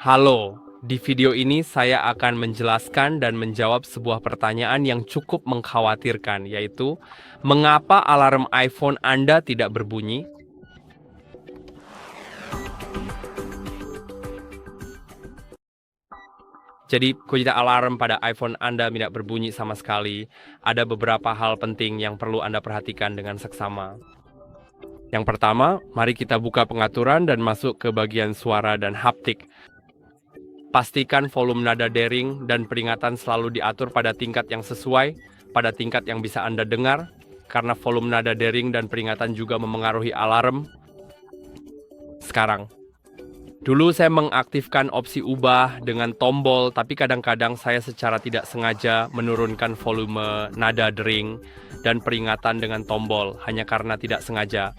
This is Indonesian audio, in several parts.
Halo, di video ini saya akan menjelaskan dan menjawab sebuah pertanyaan yang cukup mengkhawatirkan, yaitu mengapa alarm iPhone Anda tidak berbunyi? Jadi, jika alarm pada iPhone Anda tidak berbunyi sama sekali, ada beberapa hal penting yang perlu Anda perhatikan dengan seksama. Yang pertama, mari kita buka pengaturan dan masuk ke bagian suara dan haptik. Pastikan volume nada dering dan peringatan selalu diatur pada tingkat yang sesuai, pada tingkat yang bisa Anda dengar, karena volume nada dering dan peringatan juga memengaruhi alarm. Sekarang, dulu saya mengaktifkan opsi ubah dengan tombol, tapi kadang-kadang saya secara tidak sengaja menurunkan volume nada dering dan peringatan dengan tombol, hanya karena tidak sengaja.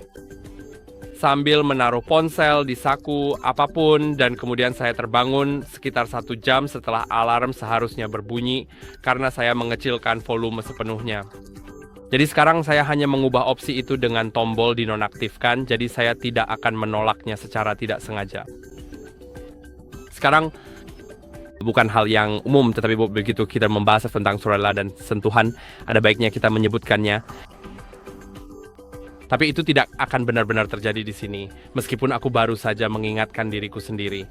Sambil menaruh ponsel di saku apapun, dan kemudian saya terbangun sekitar 1 jam setelah alarm seharusnya berbunyi karena saya mengecilkan volume sepenuhnya. Jadi sekarang saya hanya mengubah opsi itu dengan tombol dinonaktifkan, jadi saya tidak akan menolaknya secara tidak sengaja. Sekarang, bukan hal yang umum, tetapi begitu kita membahas tentang suara dan sentuhan, ada baiknya kita menyebutkannya. Tapi itu tidak akan benar-benar terjadi di sini, meskipun aku baru saja mengingatkan diriku sendiri.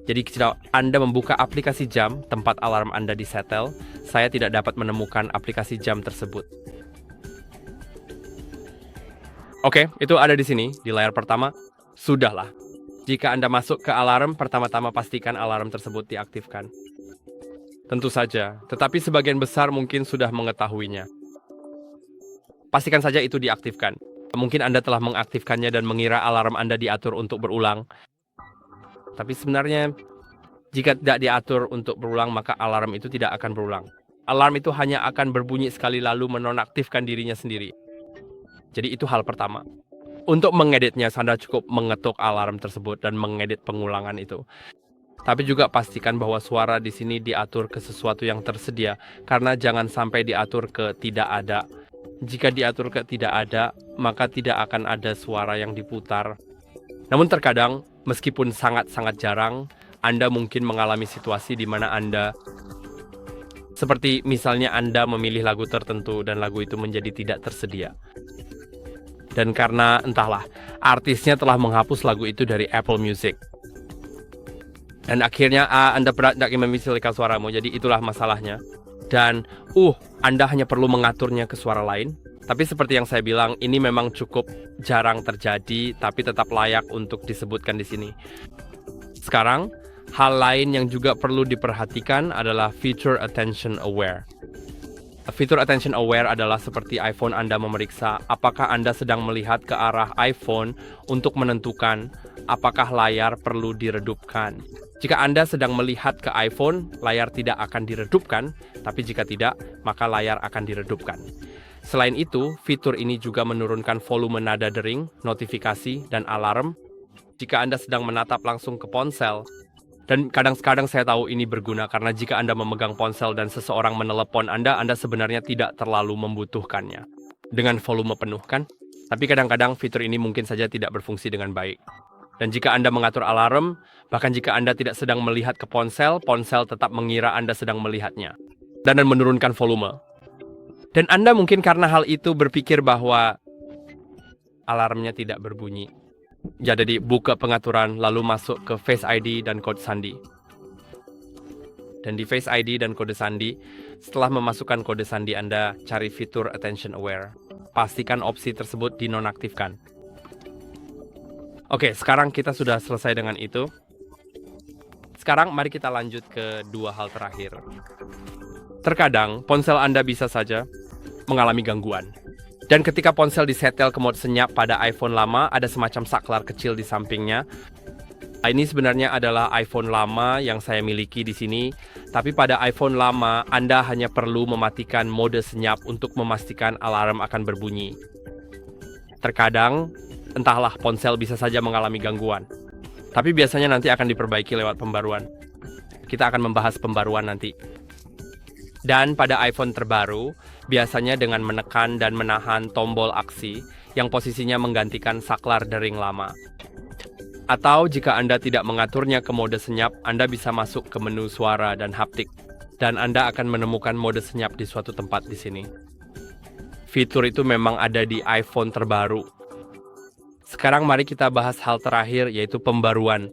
Jadi jika Anda membuka aplikasi jam tempat alarm Anda disetel, saya tidak dapat menemukan aplikasi jam tersebut. Oke, itu ada di sini, di layar pertama. Sudahlah. Jika Anda masuk ke alarm, pertama-tama pastikan alarm tersebut diaktifkan. Tentu saja, tetapi sebagian besar mungkin sudah mengetahuinya. Pastikan saja itu diaktifkan. Mungkin Anda telah mengaktifkannya dan mengira alarm Anda diatur untuk berulang. Tapi sebenarnya, jika tidak diatur untuk berulang, maka alarm itu tidak akan berulang. Alarm itu hanya akan berbunyi sekali lalu menonaktifkan dirinya sendiri. Jadi itu hal pertama. Untuk mengeditnya, Anda cukup mengetuk alarm tersebut dan mengedit pengulangan itu. Tapi juga pastikan bahwa suara di sini diatur ke sesuatu yang tersedia, karena jangan sampai diatur ke tidak ada. Jika diatur ke tidak ada, maka tidak akan ada suara yang diputar. Namun terkadang, meskipun sangat-sangat jarang, Anda mungkin mengalami situasi di mana Anda, seperti misalnya Anda memilih lagu tertentu dan lagu itu menjadi tidak tersedia. Dan karena, entahlah, artisnya telah menghapus lagu itu dari Apple Music. Dan akhirnya Anda tidak memiliki suaramu, jadi itulah masalahnya. Dan, Anda hanya perlu mengaturnya ke suara lain. Tapi seperti yang saya bilang, ini memang cukup jarang terjadi, tapi tetap layak untuk disebutkan di sini. Sekarang, hal lain yang juga perlu diperhatikan adalah Feature Attention Aware. Fitur Attention Aware adalah seperti iPhone Anda memeriksa apakah Anda sedang melihat ke arah iPhone untuk menentukan apakah layar perlu diredupkan. Jika Anda sedang melihat ke iPhone, layar tidak akan diredupkan, tapi jika tidak, maka layar akan diredupkan. Selain itu, fitur ini juga menurunkan volume nada dering, notifikasi, dan alarm jika Anda sedang menatap langsung ke ponsel. Dan kadang-kadang saya tahu ini berguna karena jika Anda memegang ponsel dan seseorang menelepon Anda sebenarnya tidak terlalu membutuhkannya dengan volume penuh, kan? Tapi kadang-kadang fitur ini mungkin saja tidak berfungsi dengan baik. Dan jika Anda mengatur alarm, bahkan jika Anda tidak sedang melihat ke ponsel, ponsel tetap mengira Anda sedang melihatnya dan menurunkan volume. Dan Anda mungkin karena hal itu berpikir bahwa alarmnya tidak berbunyi. Jadi buka pengaturan, lalu masuk ke Face ID dan kode sandi. Dan di Face ID dan kode sandi, setelah memasukkan kode sandi Anda, cari fitur Attention Aware. Pastikan opsi tersebut dinonaktifkan. Oke, sekarang kita sudah selesai dengan itu. Sekarang mari kita lanjut ke dua hal terakhir. Terkadang ponsel Anda bisa saja mengalami gangguan. Dan ketika ponsel disetel ke mode senyap pada iPhone lama, ada semacam saklar kecil di sampingnya. Ini sebenarnya adalah iPhone lama yang saya miliki di sini. Tapi pada iPhone lama, Anda hanya perlu mematikan mode senyap untuk memastikan alarm akan berbunyi. Terkadang, entahlah, ponsel bisa saja mengalami gangguan. Tapi biasanya nanti akan diperbaiki lewat pembaruan. Kita akan membahas pembaruan nanti. Dan pada iPhone terbaru, biasanya dengan menekan dan menahan tombol aksi yang posisinya menggantikan saklar dering lama. Atau jika Anda tidak mengaturnya ke mode senyap, Anda bisa masuk ke menu suara dan haptik, dan Anda akan menemukan mode senyap di suatu tempat di sini. Fitur itu memang ada di iPhone terbaru. Sekarang mari kita bahas hal terakhir, yaitu pembaruan.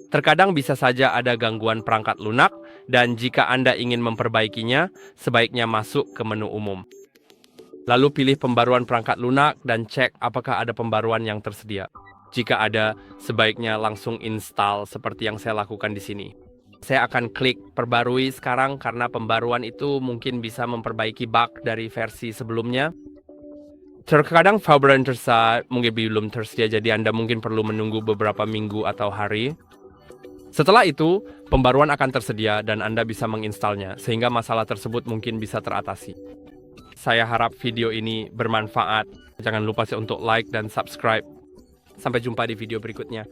Terkadang bisa saja ada gangguan perangkat lunak, dan jika Anda ingin memperbaikinya, sebaiknya masuk ke menu umum. Lalu pilih pembaruan perangkat lunak dan cek apakah ada pembaruan yang tersedia. Jika ada, sebaiknya langsung install seperti yang saya lakukan di sini. Saya akan klik perbarui sekarang karena pembaruan itu mungkin bisa memperbaiki bug dari versi sebelumnya. Terkadang pembaruan tersebut mungkin belum tersedia, jadi Anda mungkin perlu menunggu beberapa minggu atau hari. Setelah itu, pembaruan akan tersedia dan Anda bisa menginstalnya, sehingga masalah tersebut mungkin bisa teratasi. Saya harap video ini bermanfaat. Jangan lupa untuk like dan subscribe. Sampai jumpa di video berikutnya.